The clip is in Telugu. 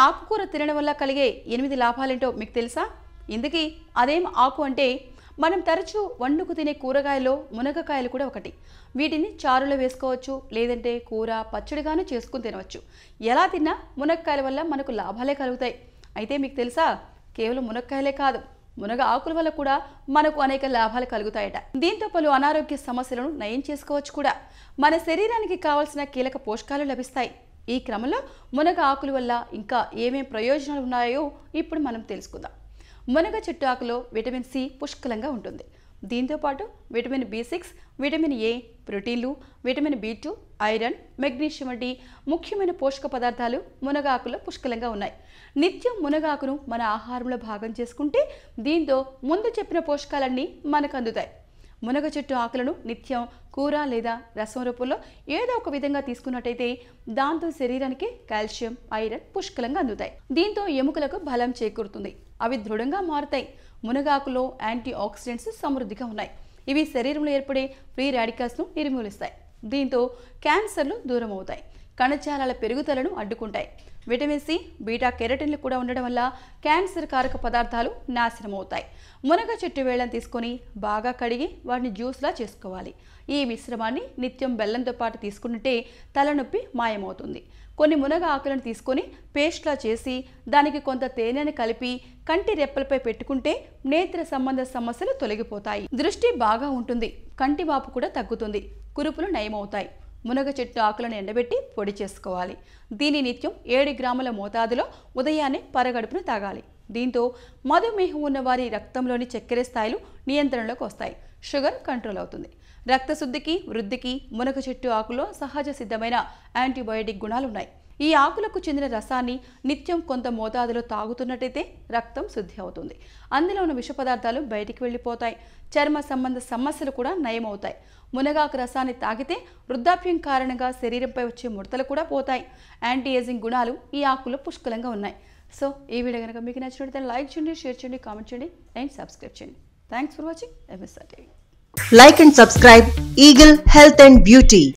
ఆకుకూర తినడం వల్ల కలిగే 8 లాభాలేంటో మీకు తెలుసా? ఇందుకీ అదేం ఆకు అంటే మనం తరచూ వండుకు తినే కూరగాయల్లో మునగకాయలు కూడా ఒకటి. వీటిని చారులో వేసుకోవచ్చు, లేదంటే కూర పచ్చడిగాను చేసుకుని తినవచ్చు. ఎలా తిన్నా మునక్కాయల వల్ల మనకు లాభాలే కలుగుతాయి. అయితే మీకు తెలుసా, కేవలం మునక్కాయలే కాదు, మునగ ఆకుల వల్ల కూడా మనకు అనేక లాభాలు కలుగుతాయట. దీంతో పలు అనారోగ్య సమస్యలను నయం చేసుకోవచ్చు కూడా. మన శరీరానికి కావాల్సిన కీలక పోషకాలు లభిస్తాయి. ఈ క్రమంలో మునగ ఆకుల వల్ల ఇంకా ఏమేం ప్రయోజనాలు ఉన్నాయో ఇప్పుడు మనం తెలుసుకుందాం. మునగ చెట్టు ఆకులో విటమిన్ సి పుష్కలంగా ఉంటుంది. దీంతో పాటు విటమిన్ బి6, విటమిన్ ఏ, ప్రోటీన్లు, విటమిన్ బి2, ఐరన్, మెగ్నీషియం వంటి ముఖ్యమైన పోషక పదార్థాలు మునగ ఆకులో పుష్కలంగా ఉన్నాయి. నిత్యం మునగ ఆకును మన ఆహారంలో భాగం చేసుకుంటే దీంతో ముందు చెప్పిన పోషకాలన్నీ మనకు అందుతాయి. మునగ చెట్టు ఆకులను నిత్యం కూర లేదా రసం రూపంలో ఏదో ఒక విధంగా తీసుకున్నట్టయితే దాంతో శరీరానికి కాల్షియం, ఐరన్ పుష్కలంగా అందుతాయి. దీంతో ఎముకలకు బలం చేకూరుతుంది, అవి దృఢంగా మారుతాయి. మునగాకులో యాంటీ ఆక్సిడెంట్స్ సమృద్ధిగా ఉన్నాయి. ఇవి శరీరంలో ఏర్పడే ఫ్రీ రాడికల్స్ను నిర్మూలిస్తాయి. దీంతో క్యాన్సర్లు దూరం అవుతాయి, కణజాలాల పెరుగుదలను అడ్డుకుంటాయి. విటమిన్ సి, బీటా కెరటిన్లు కూడా ఉండడం వల్ల క్యాన్సర్ కారక పదార్థాలు నాశనం అవుతాయి. మునగ చెట్టు వేళ్ళను తీసుకొని బాగా కడిగి వాటిని జ్యూస్లా చేసుకోవాలి. ఈ మిశ్రమాన్ని నిత్యం బెల్లంతో పాటు తీసుకుంటే తలనొప్పి మాయమవుతుంది. కొన్ని మునగ ఆకులను తీసుకొని పేస్ట్లా చేసి దానికి కొంత తేనెను కలిపి కంటి రెప్పలపై పెట్టుకుంటే నేత్ర సంబంధ సమస్యలు తొలగిపోతాయి. దృష్టి బాగా ఉంటుంది, కంటి వాపు కూడా తగ్గుతుంది, కురుపులు నయమవుతాయి. మునగ చెట్టు ఆకులను ఎండబెట్టి పొడి చేసుకోవాలి. దీని నిత్యం 7 గ్రాముల మోతాదులో ఉదయాన్నే పరగడుపును తాగాలి. దీంతో మధుమేహం ఉన్న వారి రక్తంలోని చక్కెర స్థాయిలు నియంత్రణలోకి వస్తాయి, షుగర్ కంట్రోల్ అవుతుంది. రక్తశుద్ధికి, వృద్ధికి మునగ చెట్టు ఆకులో సహజ సిద్ధమైన యాంటీబయోటిక్ గుణాలు ఉన్నాయి. ఈ ఆకులకు చెందిన రసాన్ని నిత్యం కొంత మోతాదులో తాగుతున్నట్టయితే రక్తం శుద్ధి అవుతుంది. అందులో ఉన్న విష పదార్థాలు బయటికి వెళ్ళిపోతాయి. చర్మ సంబంధ సమస్యలు కూడా నయమవుతాయి. మునగాకు రసాన్ని తాగితే వృద్ధాప్యం కారణంగా శరీరంపై వచ్చే ముడతలు కూడా పోతాయి. యాంటీ ఏజింగ్ గుణాలు ఈ ఆకులో పుష్కలంగా ఉన్నాయి. సో ఈ వీడియో కనుక మీకు నచ్చినట్లయితే లైక్ చేయండి, షేర్ చేయండి, కామెంట్ చేయండి అండ్ సబ్స్క్రైబ్ చేయండి. Thanks for watching MSR TV. Like and subscribe Eagle Health and Beauty.